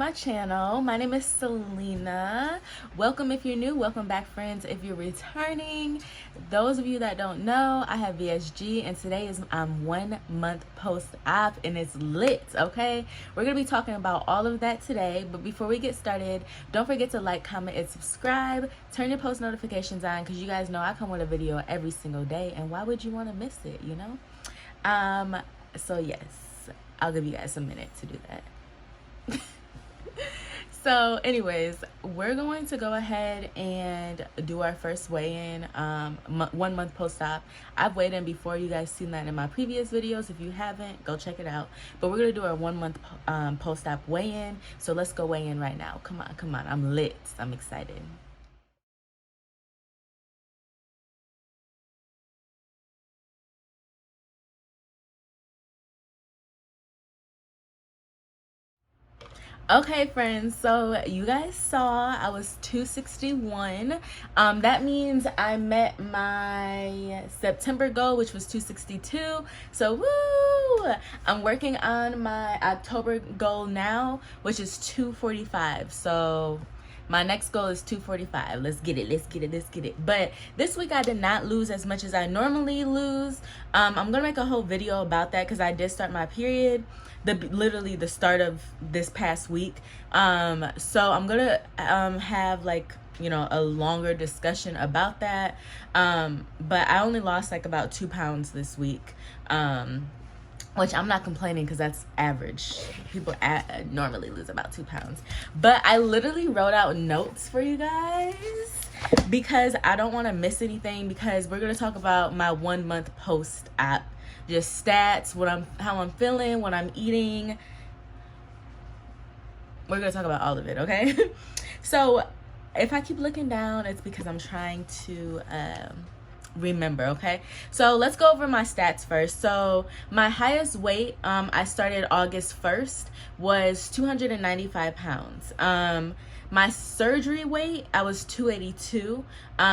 my channel. My name is Selena. Welcome if you're new, welcome back friends if you're returning. Those of you that don't know, I have VSG and today is 1 month post-op and it's lit, okay? We're gonna be talking about all of that today, but before we get started, don't forget to like, comment, and subscribe. Turn your post notifications on because you guys know I come with a video every single day and why would you want to miss it, you know? So yes, I'll give you guys a minute to do that. So anyways, we're going to go ahead and do our first weigh-in, 1 month post-op. I've weighed in before. You guys seen that in my previous videos. If you haven't, go check it out. But we're gonna do our 1 month post-op weigh-in. So let's go weigh in right now. Come on, I'm lit. I'm excited. Okay friends, so you guys saw I was 261. That means I met my September goal, which was 262. So woo! I'm working on my October goal now, which is 245. So my next goal is 245. Let's get it. But this week I did not lose as much as I normally lose. I'm gonna make a whole video about that because I did start my period literally the start of this past week. So I'm gonna have like, you know, a longer discussion about that. But I only lost like about 2 pounds this week. Which I'm not complaining because that's average. People normally lose about 2 pounds. But I literally wrote out notes for you guys because I don't want to miss anything, because we're going to talk about my 1 month post-op. Just stats, how I'm feeling, what I'm eating. We're going to talk about all of it, okay? So if I keep looking down, it's because I'm trying to remember, okay? So let's go over my stats first. So my highest weight, I started August 1st, was 295 pounds. My surgery weight, I was 282.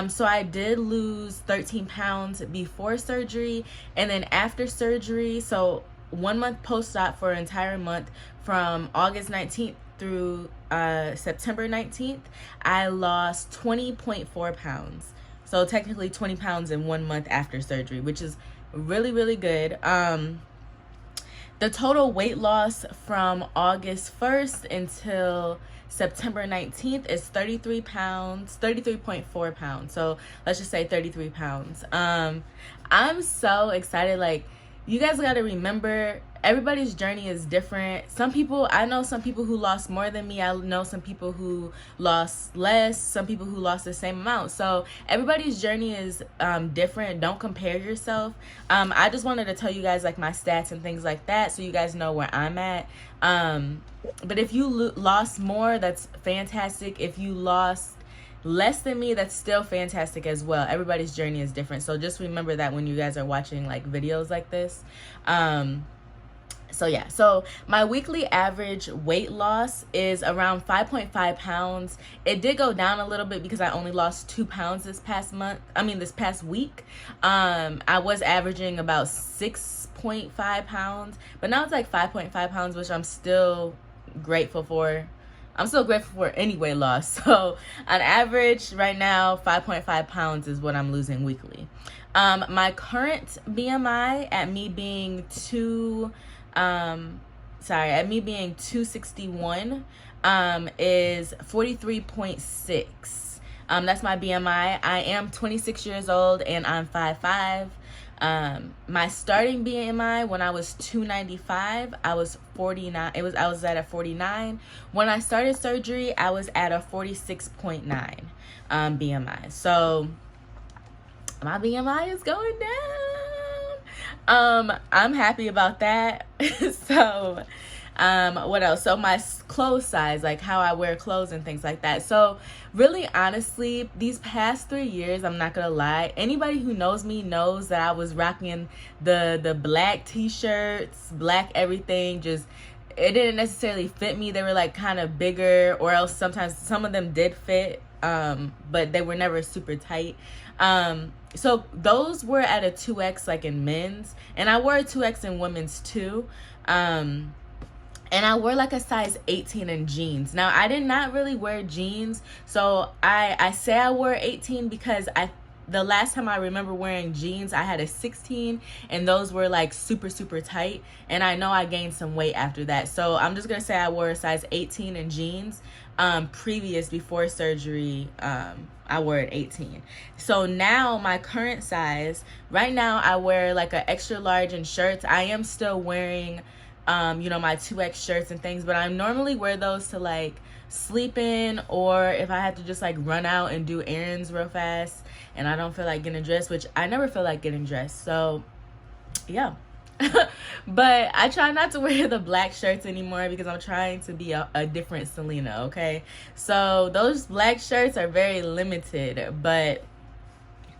So I did lose 13 pounds before surgery, and then after surgery, so 1 month post-op for an entire month from August 19th through September 19th, I lost 20.4 pounds. So technically 20 pounds in 1 month after surgery, which is really good. The total weight loss from August 1st until September 19th is 33 pounds, 33.4 pounds. So let's just say 33 pounds. I'm so excited. Like, you guys got to remember, everybody's journey is different. I know some people who lost more than me. I know some people who lost less, some people who lost the same amount. So everybody's journey is different. Don't compare yourself. I just wanted to tell you guys like my stats and things like that so you guys know where I'm at. But if you lost more, that's fantastic. If you lost less than me, that's still fantastic as well. Everybody's journey is different, so just remember that when you guys are watching like videos like this. So yeah, so my weekly average weight loss is around 5.5 pounds. It did go down a little bit because I only lost 2 pounds this past week. I was averaging about 6.5 pounds, but now it's like 5.5 pounds, which I'm still grateful for. I'm still grateful for any weight loss. So on average right now, 5.5 pounds is what I'm losing weekly. My current BMI at me being 261 is 43.6. That's my BMI. I am 26 years old and I'm 5'5". My starting BMI when I was 295, I was 49. I was at a 49. When I started surgery, I was at a 46.9 BMI. So my BMI is going down. I'm happy about that. So what else? So my clothes size, like how I wear clothes and things like that. So really, honestly, these past 3 years, I'm not gonna lie, anybody who knows me knows that I was rocking the black t-shirts, black everything. Just, it didn't necessarily fit me. They were like kind of bigger, or else sometimes some of them did fit, but they were never super tight. So those were at a 2X like in men's, and I wore a 2X in women's too. and I wore like a size 18 in jeans. Now I did not really wear jeans, so I say I wore 18 because the last time I remember wearing jeans, I had a 16, and those were like super super tight, and I know I gained some weight after that. So I'm just gonna say I wore a size 18 in jeans. Before surgery, I wore an 18. So now my current size, right now I wear like an extra large in shirts. I am still wearing my 2X shirts and things, but I normally wear those to like sleep in, or if I had to just like run out and do errands real fast and I don't feel like getting dressed, which I never feel like getting dressed. So yeah. But I try not to wear the black shirts anymore because I'm trying to be a different Selena, okay? So those black shirts are very limited, but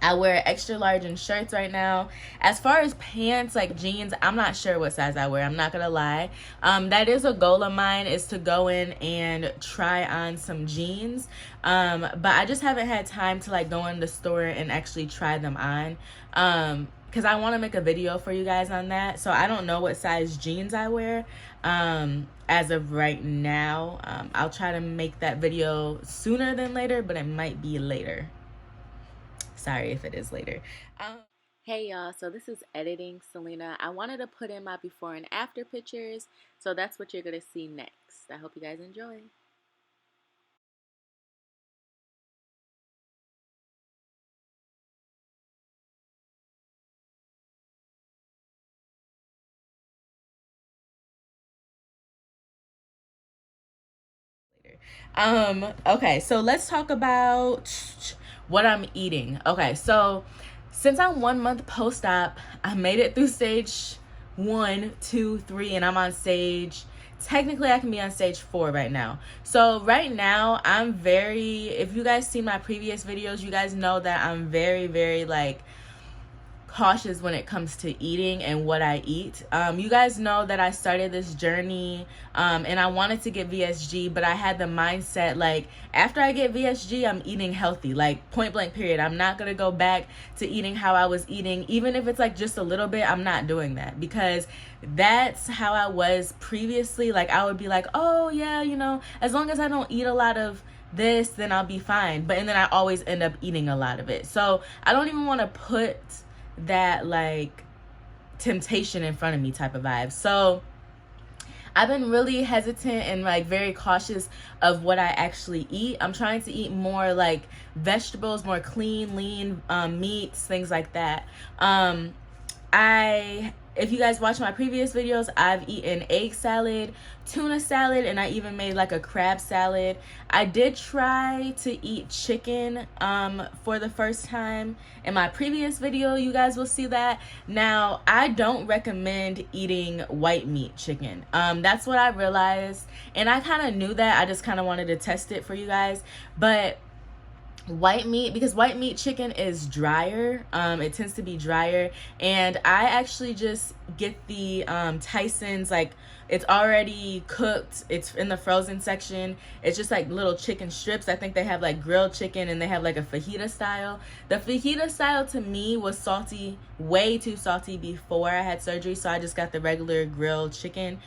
I wear extra large in shirts right now. As far as pants, like jeans, I'm not sure what size I wear. I'm not gonna lie. That is a goal of mine, is to go in and try on some jeans. But I just haven't had time to like go in the store and actually try them on. Because I want to make a video for you guys on that. So I don't know what size jeans I wear as of right now. I'll try to make that video sooner than later, but it might be later. Sorry if it is later. Hey y'all, so this is editing Selena. I wanted to put in my before and after pictures, so that's what you're gonna see next. I hope you guys enjoy. Okay, so let's talk about what I'm eating. Okay, so since I'm 1 month post-op, I made it through stage 1, 2, 3, and I'm on stage, technically I can be on stage 4 right now. So right now I'm very, if you guys see my previous videos, you guys know that I'm very, very like cautious when it comes to eating and what I eat. You guys know that I started this journey and I wanted to get VSG, but I had the mindset like, after I get VSG, I'm eating healthy, like point blank period. I'm not gonna go back to eating how I was eating, even if it's like just a little bit. I'm not doing that, because that's how I was previously. Like I would be like, oh yeah, as long as I don't eat a lot of this, then I'll be fine. And then I always end up eating a lot of it. So I don't even want to put that like temptation in front of me type of vibe. So I've been really hesitant and like very cautious of what I actually eat. I'm trying to eat more like vegetables, more clean, lean meats, things like that. If you guys watch my previous videos, I've eaten egg salad, tuna salad, and I even made like a crab salad. I did try to eat chicken for the first time in my previous video. You guys will see that. Now, I don't recommend eating white meat chicken. That's what I realized, and I kind of knew that. I just kind of wanted to test it for you guys. But white meat, because white meat chicken is drier, it tends to be drier, and I actually just get the Tyson's, like it's already cooked, it's in the frozen section, it's just like little chicken strips. I think they have like grilled chicken and they have like a fajita style. The fajita style to me was salty, way too salty before I had surgery, so I just got the regular grilled chicken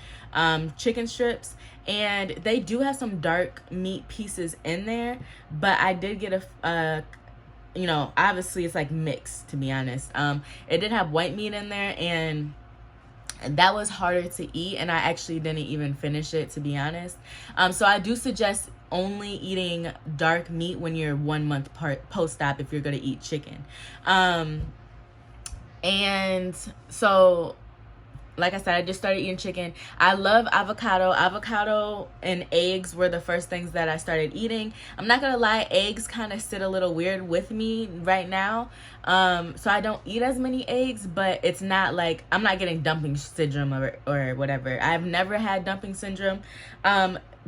strips. And they do have some dark meat pieces in there, but I did get obviously it's like mixed, to be honest. It did have white meat in there, and that was harder to eat, and I actually didn't even finish it, to be honest. So I do suggest only eating dark meat when you're 1 month post-op if you're gonna eat chicken. And so, like I said, I just started eating chicken. I love avocado. Avocado and eggs were the first things that I started eating. I'm not gonna lie, eggs kind of sit a little weird with me right now. So I don't eat as many eggs, but it's not like I'm not getting dumping syndrome or whatever. I've never had dumping syndrome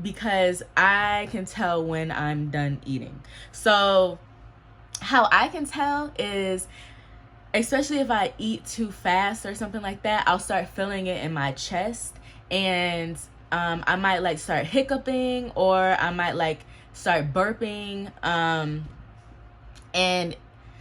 because I can tell when I'm done eating. So how I can tell is, especially if I eat too fast or something like that, I'll start feeling it in my chest, and I might like start hiccuping, or I might like start burping, and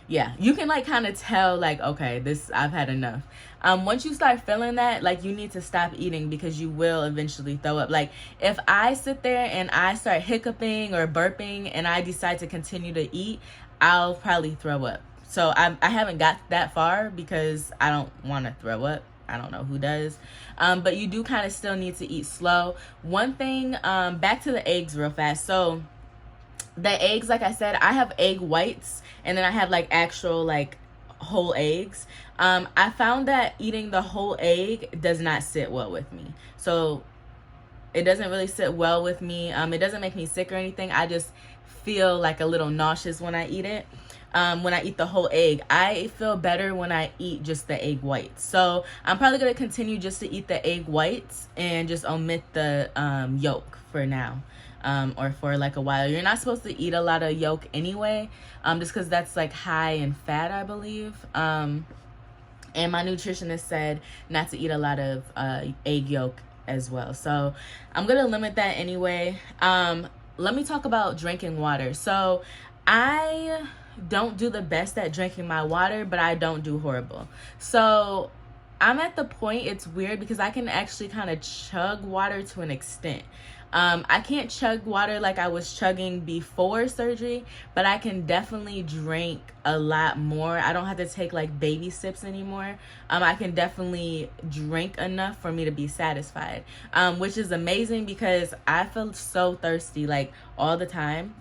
yeah, you can like kind of tell like, okay, this, I've had enough. Once you start feeling that, like, you need to stop eating because you will eventually throw up. Like, if I sit there and I start hiccuping or burping and I decide to continue to eat, I'll probably throw up. So I haven't got that far because I don't want to throw up. I don't know who does. But you do kind of still need to eat slow. One thing, back to the eggs real fast. So the eggs, like I said, I have egg whites and then I have like actual like whole eggs. I found that eating the whole egg does not sit well with me. So it doesn't really sit well with me. It doesn't make me sick or anything. I just feel like a little nauseous when I eat it. When I eat the whole egg, I feel better when I eat just the egg whites. So I'm probably going to continue just to eat the egg whites and just omit the yolk for now, or for like a while. You're not supposed to eat a lot of yolk anyway, just because that's like high in fat, I believe. And my nutritionist said not to eat a lot of egg yolk as well. So I'm going to limit that anyway. Let me talk about drinking water. So I don't do the best at drinking my water, but I don't do horrible. So I'm at the point, it's weird because I can actually kind of chug water to an extent. I can't chug water like I was chugging before surgery, but I can definitely drink a lot more. I don't have to take like baby sips anymore. I can definitely drink enough for me to be satisfied, which is amazing because I feel so thirsty like all the time.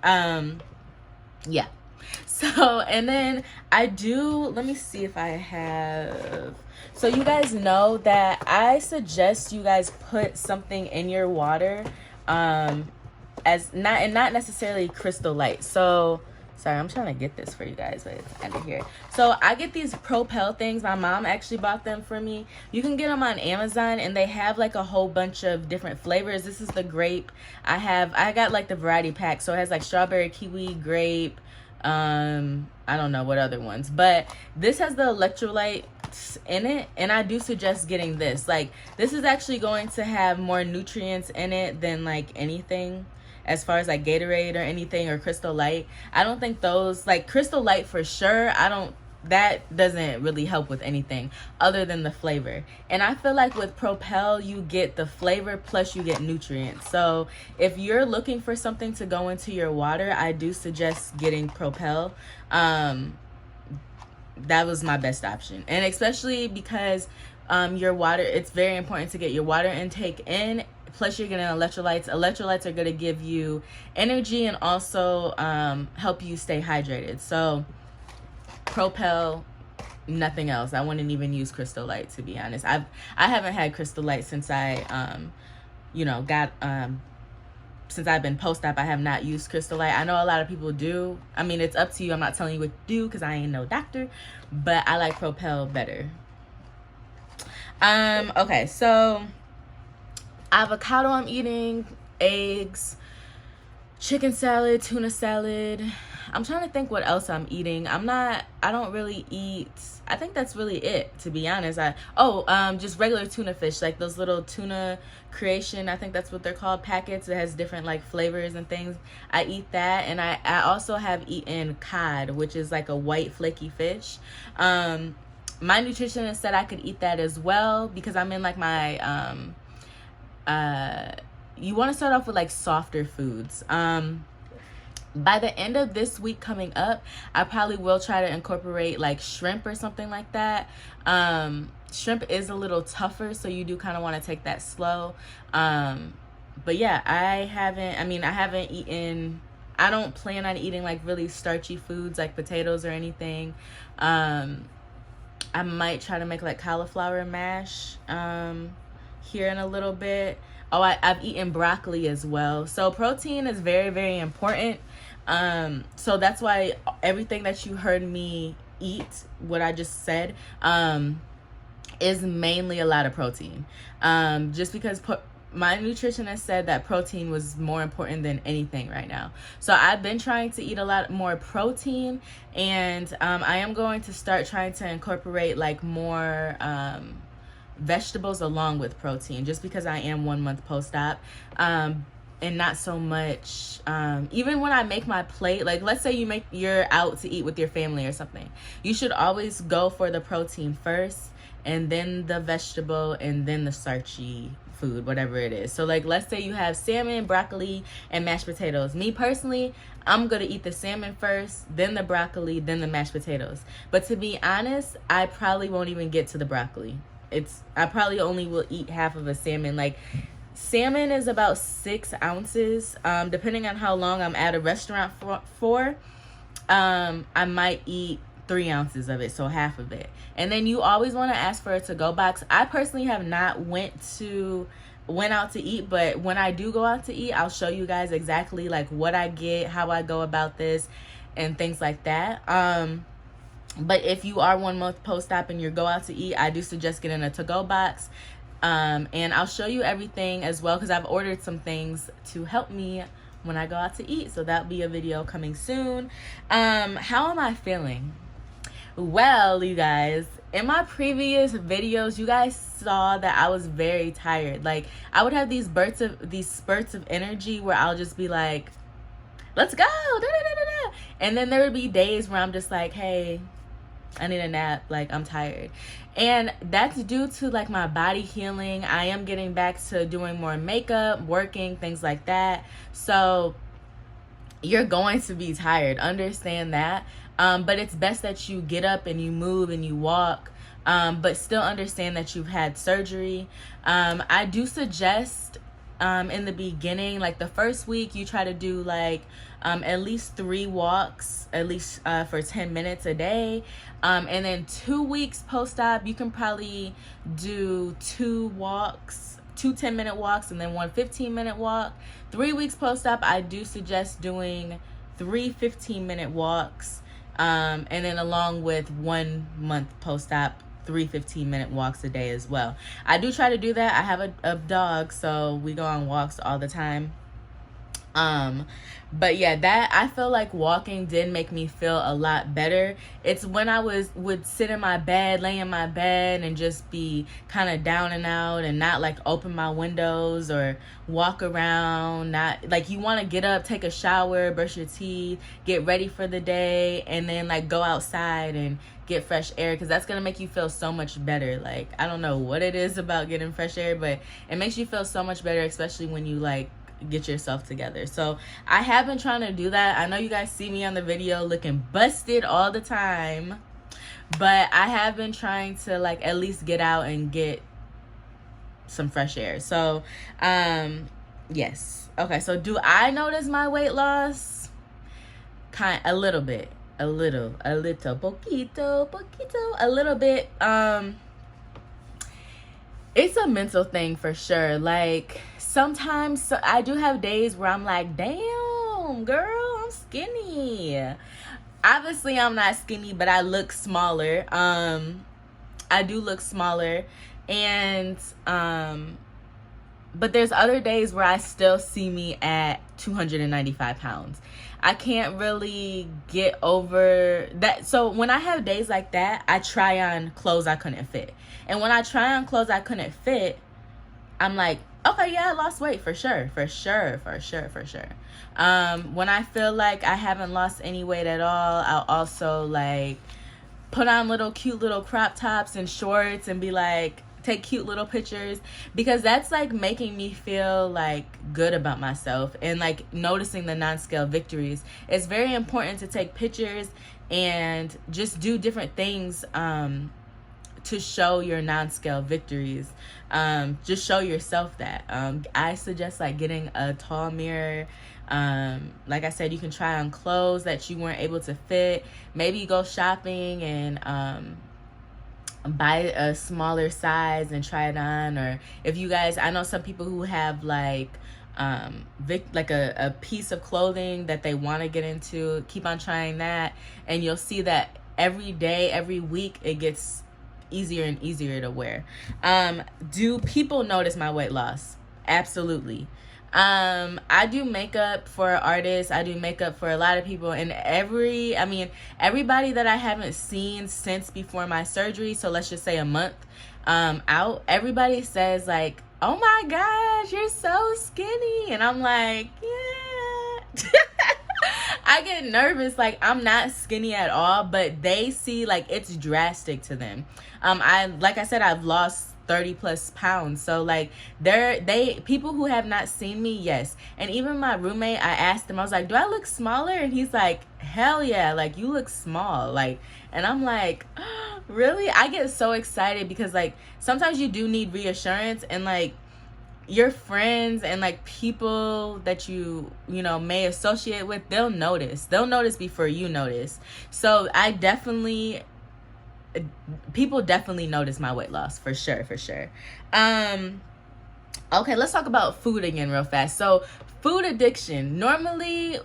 Yeah. So, and then I do, let me see if I have, so you guys know that I suggest you guys put something in your water, as not necessarily Crystal Light. So, sorry, I'm trying to get this for you guys, but it's under here. So I get these Propel things. My mom actually bought them for me. You can get them on Amazon, and they have like a whole bunch of different flavors. This is the grape. I got like the variety pack. So it has like strawberry, kiwi, grape, I don't know what other ones, but this has the electrolytes in it, and I do suggest getting this. Like, this is actually going to have more nutrients in it than like anything as far as like Gatorade or anything, or Crystal Light. I don't think those, like Crystal Light for sure, that doesn't really help with anything other than the flavor. And I feel like with Propel, you get the flavor plus you get nutrients. So if you're looking for something to go into your water, I do suggest getting Propel. That was my best option. And especially because your water, it's very important to get your water intake in. Plus you're getting electrolytes. Electrolytes are going to give you energy and also help you stay hydrated. So Propel, nothing else. I wouldn't even use Crystal Light, to be honest. I haven't had Crystal Light since I since I've been post-op. I have not used Crystal Light. I know a lot of people do. I mean, it's up to you. I'm not telling you what to do because I ain't no doctor, but I like Propel better. Okay, so avocado I'm eating, eggs, chicken salad, tuna salad. I'm trying to think what else I'm eating. I don't really eat, I think that's really it, to be honest. Just regular tuna fish, like those little tuna creation, I think that's what they're called, packets. It has different like flavors and things. I eat that, and I also have eaten cod, which is like a white flaky fish. My nutritionist said I could eat that as well because I'm in like my, you want to start off with like softer foods. By the end of this week coming up, I probably will try to incorporate like shrimp or something like that. Shrimp is a little tougher, so you do kind of want to take that slow. But yeah, I don't plan on eating like really starchy foods like potatoes or anything. I might try to make like cauliflower mash here in a little bit. I've eaten broccoli as well. So protein is very, very important. So that's why everything that you heard me eat, what I just said, is mainly a lot of protein. Just because my nutritionist said that protein was more important than anything right now. So I've been trying to eat a lot more protein, and I am going to start trying to incorporate like more vegetables along with protein, just because I am 1 month post-op. and not so much even when I make my plate, like let's say you're out to eat with your family or something, you should always go for the protein first and then the vegetable and then the starchy food, whatever it is. So like let's say you have salmon, broccoli, and mashed potatoes. Me personally, I'm gonna eat the salmon first, then the broccoli, then the mashed potatoes. But to be honest, I probably won't even get to the broccoli. I probably only will eat half of a salmon. Like salmon is about 6 ounces, depending on how long I'm at a restaurant for. I might eat 3 ounces of it, so half of it. And then you always want to ask for a to-go box. I personally have not went out to eat, but when I do go out to eat, I'll show you guys exactly like what I get, how I go about this, and things like that. But if you are 1 month post-op and you go out to eat, I do suggest getting a to-go box. And I'll show you everything as well, because I've ordered some things to help me when I go out to eat. So that'll be a video coming soon. How am I feeling? Well, you guys, in my previous videos, you guys saw that I was very tired. Like I would have these spurts of energy where I'll just be like, let's go, da, da, da, da, da. And then there would be days where I'm just like, hey, I need a nap, like I'm tired. And that's due to like my body healing. I am getting back to doing more makeup, working, things like that. So you're going to be tired, understand that. But it's best that you get up and you move and you walk, but still understand that you've had surgery. I do suggest in the beginning, like the first week, you try to do like at least 3 walks, at least for 10 minutes a day. And then 2 weeks post-op, you can probably do 2 10-minute walks and then 1 15-minute walk. 3 weeks post-op, I do suggest doing 3 15-minute walks. And then along with 1 month post-op, 3 15-minute walks a day as well. I do try to do that. I have a dog, so we go on walks all the time. But yeah, that I feel like walking did make me feel a lot better. It's when I would sit in my bed, lay in my bed, and just be kind of down and out and not like open my windows or walk around. Not like you want to get up, take a shower, brush your teeth, get ready for the day, and then like go outside and get fresh air, because that's gonna make you feel so much better. Like I don't know what it is about getting fresh air, but it makes you feel so much better, especially when you like get yourself together. So I have been trying to do that. I know you guys see me on the video looking busted all the time, but I have been trying to like at least get out and get some fresh air. So yes. Okay, so do I notice my weight loss? A little bit. A little poquito, a little bit. It's a mental thing for sure. Like sometimes I do have days where I'm like, damn girl, I'm skinny. Obviously I'm not skinny, but I look smaller. I do look smaller, and but there's other days where I still see me at 295 pounds. I can't really get over that. So when I have days like that, I try on clothes I couldn't fit. And when I try on clothes I couldn't fit, I'm like, okay, yeah, I lost weight for sure. When I feel like I haven't lost any weight at all, I'll also like put on cute little crop tops and shorts and be like, take cute little pictures, because that's like making me feel like good about myself and like noticing the non-scale victories. It's very important to take pictures and just do different things to show your non-scale victories. Just show yourself that. I suggest like getting a tall mirror. Like I said, you can try on clothes that you weren't able to fit. Maybe you go shopping and buy a smaller size and try it on. Or if you guys, I know some people who have like a piece of clothing that they want to get into, keep on trying that, and you'll see that every day, every week, it gets easier and easier to wear. Do people notice my weight loss? Absolutely. I do makeup for artists. I do makeup for a lot of people, and everybody that I haven't seen since before my surgery, so let's just say a month out, everybody says like oh my gosh, you're so skinny. And I'm like, yeah. I get nervous, like I'm not skinny at all, but they see like it's drastic to them. Like I said, I've lost 30 plus pounds. So like people who have not seen me, yes. And even my roommate, I asked him, I was like, do I look smaller? And he's like, hell yeah, like you look small. Like, and I'm like, oh, really? I get so excited because like sometimes you do need reassurance, and like your friends and like people that you know may associate with, they'll notice before you notice. So people definitely notice my weight loss for sure. Okay, let's talk about food again real fast. So food addiction, normally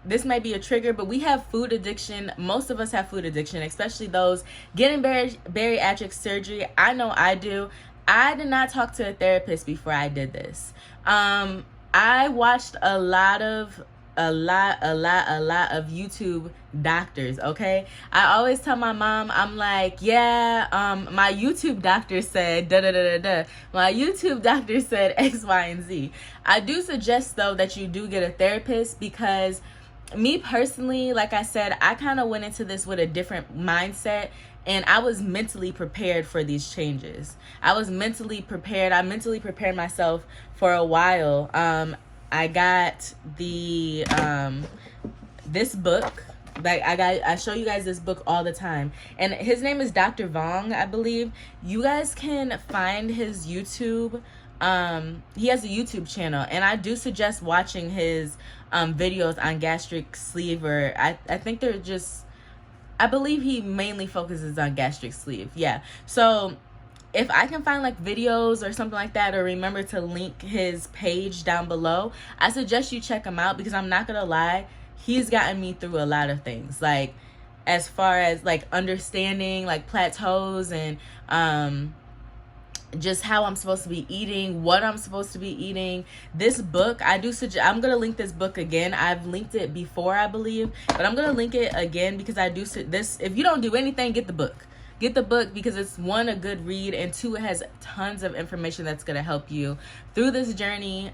this might be a trigger, but we have food addiction. Most of us have food addiction, especially those getting bariatric surgery. I know I do. I did not talk to a therapist before I did this. I watched a lot of YouTube doctors, okay? I always tell my mom, I'm like, yeah, my YouTube doctor said da-da-da-da-da. My YouTube doctor said X, Y, and Z. I do suggest, though, that you do get a therapist, because me personally, like I said, I kind of went into this with a different mindset, and I was mentally prepared for these changes. I mentally prepared myself for a while. I got the this book. Like I show you guys this book all the time, and his name is Dr. Vong, I believe. You guys can find his YouTube. He has a YouTube channel, and I do suggest watching his videos on gastric sleeve, or I think they're just, I believe he mainly focuses on gastric sleeve. Yeah. So if I can find like videos or something like that, or remember to link his page down below, I suggest you check him out, because I'm not gonna lie, he's gotten me through a lot of things, like as far as like understanding like plateaus, and just how I'm supposed to be eating, what I'm supposed to be eating. This book, I do suggest, I'm going to link this book again. I've linked it before, I believe, but I'm going to link it again, because I do this. If you don't do anything, get the book. Get the book, because it's, one, a good read, and two, it has tons of information that's going to help you through this journey.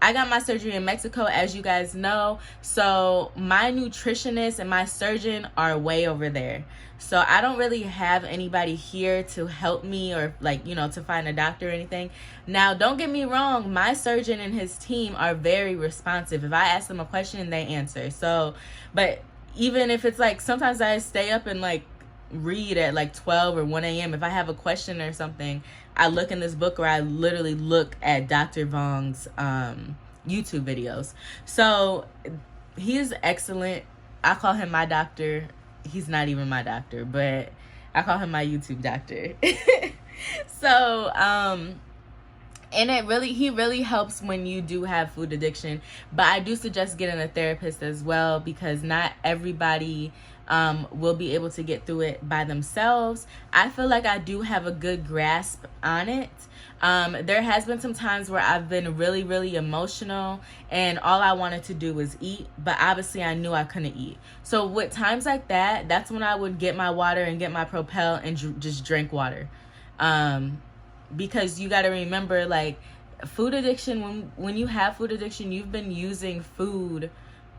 I got my surgery in Mexico, as you guys know. So my nutritionist and my surgeon are way over there. So I don't really have anybody here to help me, or like, you know, to find a doctor or anything. Now, don't get me wrong, my surgeon and his team are very responsive. If I ask them a question, they answer. So, but even if it's like, sometimes I stay up and like read at like 12 or 1 a.m. If I have a question or something, I look in this book, or I literally look at Dr. Vong's YouTube videos. So he's excellent. I call him my doctor. He's not even my doctor, but I call him my YouTube doctor. So and he really helps when you do have food addiction. But I do suggest getting a therapist as well, because not everybody will be able to get through it by themselves. I feel like I do have a good grasp on it. There has been some times where I've been really, really emotional, and all I wanted to do was eat, but obviously I knew I couldn't eat. So with times like that, that's when I would get my water and get my Propel and just drink water. Because you got to remember, like, food addiction, when you have food addiction, you've been using food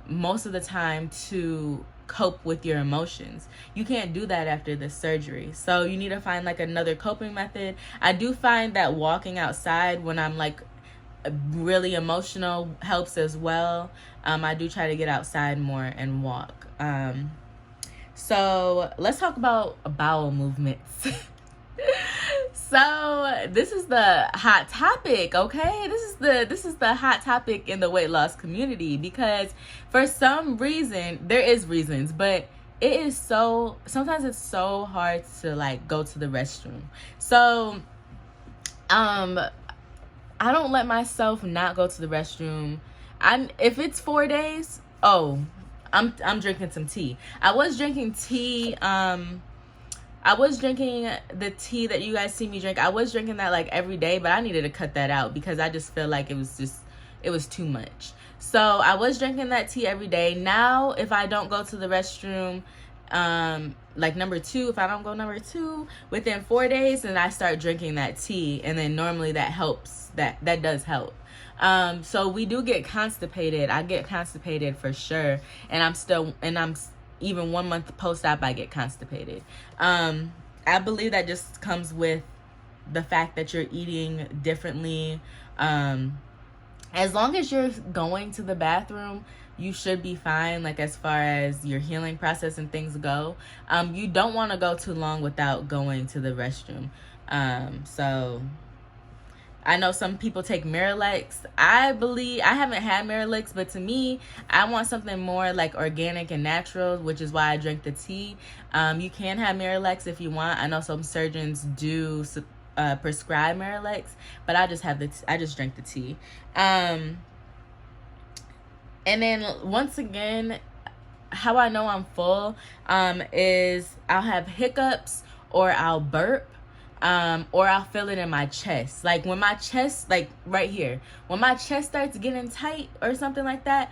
most of the time to cope with your emotions. You can't do that after the surgery. So you need to find like another coping method. I do find that walking outside when I'm like really emotional helps as well. I do try to get outside more and walk. So let's talk about bowel movements. So this is the hot topic, okay? This is the hot topic in the weight loss community, because for some reason, there is reasons, but sometimes it's so hard to like go to the restroom. So I don't let myself not go to the restroom. If it's 4 days, I'm drinking some tea. I was drinking tea. I was drinking the tea that you guys see me drink. I was drinking that like every day, but I needed to cut that out because I just feel like it was too much. So I was drinking that tea every day. Now, if I don't go to the restroom, like number 2, if I don't go number 2 within 4 days, then I start drinking that tea, and then normally that helps. That does help. So we do get constipated. I get constipated for sure, and I'm even 1 month post-op I get constipated. I believe that just comes with the fact that you're eating differently. As long as you're going to the bathroom, you should be fine, like as far as your healing process and things go. You don't want to go too long without going to the restroom. So I know some people take Miralax. I haven't had Miralax, but to me, I want something more like organic and natural, which is why I drink the tea. You can have Miralax if you want. I know some surgeons do prescribe Miralax, but I just drink the tea. And then once again, how I know I'm full is I'll have hiccups, or I'll burp, or I'll feel it in my chest. Like when my chest, like right here, when my chest starts getting tight or something like that,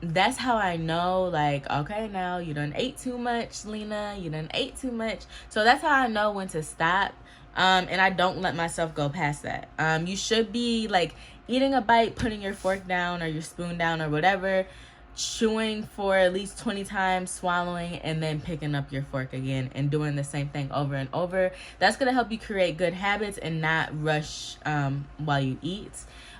that's how I know, like, okay, now you done ate too much, Lena. You done ate too much. So that's how I know when to stop. And I don't let myself go past that. You should be like eating a bite, putting your fork down or your spoon down or whatever, chewing for at least 20 times, swallowing, and then picking up your fork again and doing the same thing over and over. That's going to help you create good habits and not rush while you eat.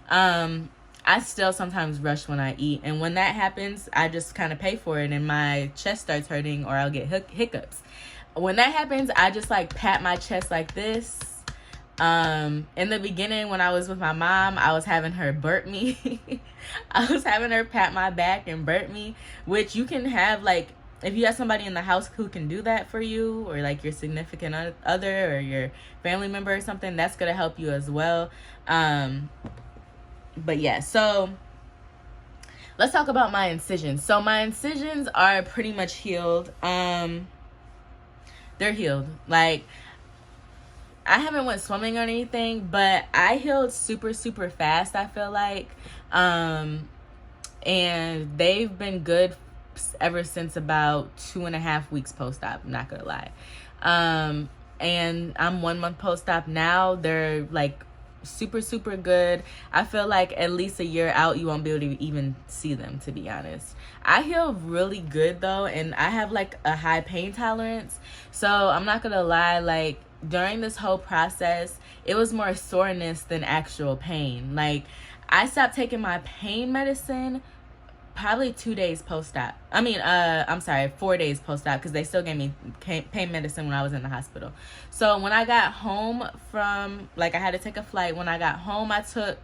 I still sometimes rush when I eat, and when that happens, I just kind of pay for it and my chest starts hurting, or I'll get hiccups. When that happens, I just like pat my chest like this. In the beginning, when I was with my mom, I was having her burp me. I was having her pat my back and burp me, which you can have, like, if you have somebody in the house who can do that for you, or like your significant other or your family member or something, that's going to help you as well. But yeah, so let's talk about my incisions. So my incisions are pretty much healed. They're healed. Like, I haven't went swimming or anything, but I healed super, super fast, I feel like. And they've been good ever since about 2.5 weeks post-op, I'm not gonna lie. And I'm 1 month post-op now. They're like super, super good. I feel like at least a year out, you won't be able to even see them, to be honest. I heal really good though, and I have like a high pain tolerance. So I'm not gonna lie, like during this whole process, it was more soreness than actual pain. Like, I stopped taking my pain medicine probably 2 days post-op. I'm sorry, 4 days post-op, because they still gave me pain medicine when I was in the hospital. So when I got home from, like, I had to take a flight. When I got home, I took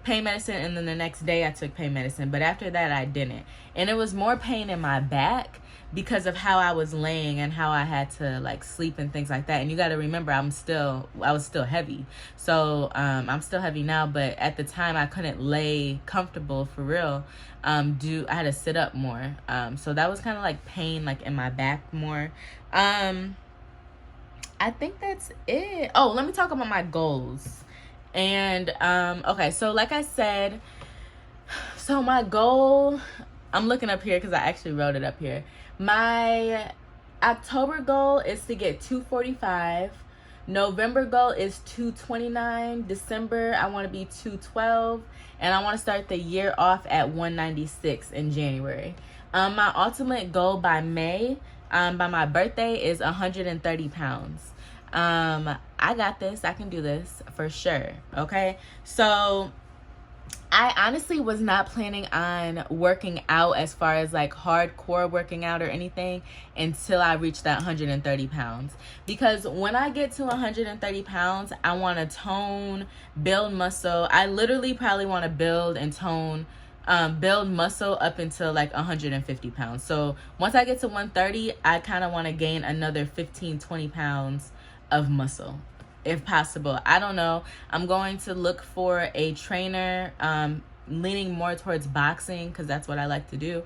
pain medicine, and then the next day I took pain medicine. But after that, I didn't. And it was more pain in my back because of how I was laying and how I had to like sleep and things like that. And you got to remember, I was still heavy. So I'm still heavy now, but at the time I couldn't lay comfortable for real. I had to sit up more. So that was kind of like pain like in my back more. I think that's it. Oh, let me talk about my goals. And okay, so like I said, so my goal, I'm looking up here because I actually wrote it up here. My October goal is to get 245. November goal is 229. December, I want to be 212. And I want to start the year off at 196 in January. My ultimate goal by May, by my birthday, is 130 pounds. I got this. I can do this for sure. Okay. So I honestly was not planning on working out as far as like hardcore working out or anything until I reached that 130 pounds. Because when I get to 130 pounds, I want to tone, build muscle. I literally probably want to build and tone, build muscle up until like 150 pounds. So once I get to 130, I kind of want to gain another 15, 20 pounds of muscle, if possible. I don't know. I'm going to look for a trainer, leaning more towards boxing because that's what I like to do.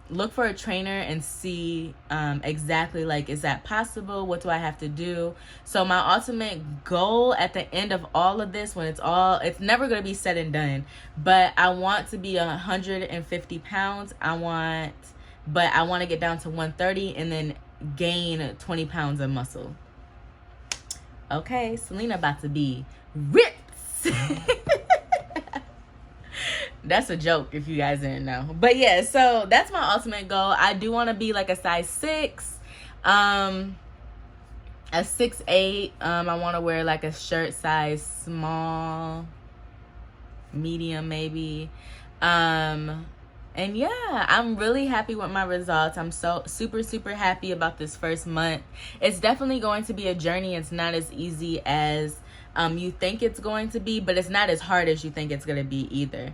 Look for a trainer and see exactly like, is that possible? What do I have to do? So my ultimate goal at the end of all of this, when it's never going to be said and done, but I want to be 150 pounds. I want but I want to get down to 130 and then gain 20 pounds of muscle. Okay, Selena about to be ripped. That's a joke if you guys didn't know. But yeah, so that's my ultimate goal. I do want to be like a size 6, a 6'8". I want to wear like a shirt size small, medium maybe. And yeah, I'm really happy with my results. I'm so super happy about this first month. It's definitely going to be a journey. It's not as easy as you think it's going to be, but it's not as hard as you think it's going to be either.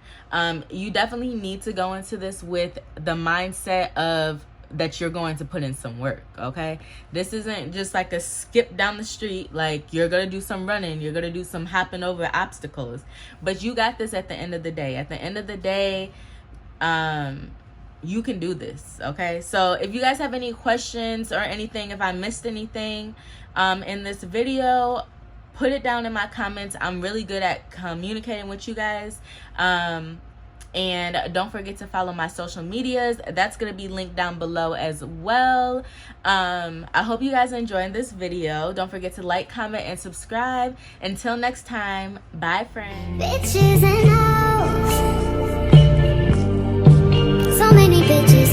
You definitely need to go into this with the mindset of that you're going to put in some work, okay? This isn't just like a skip down the street. Like, you're going to do some running, you're going to do some hopping over obstacles, but you got this at the end of the day. At the end of the day, you can do this, okay? So if you guys have any questions or anything, if I missed anything in this video, put it down in my comments. I'm really good at communicating with you guys. And don't forget to follow my social medias. That's going to be linked down below as well. I hope you guys enjoyed this video. Don't forget to like, comment, and subscribe. Until next time, bye friends. Bitches and hoes. So many bitches.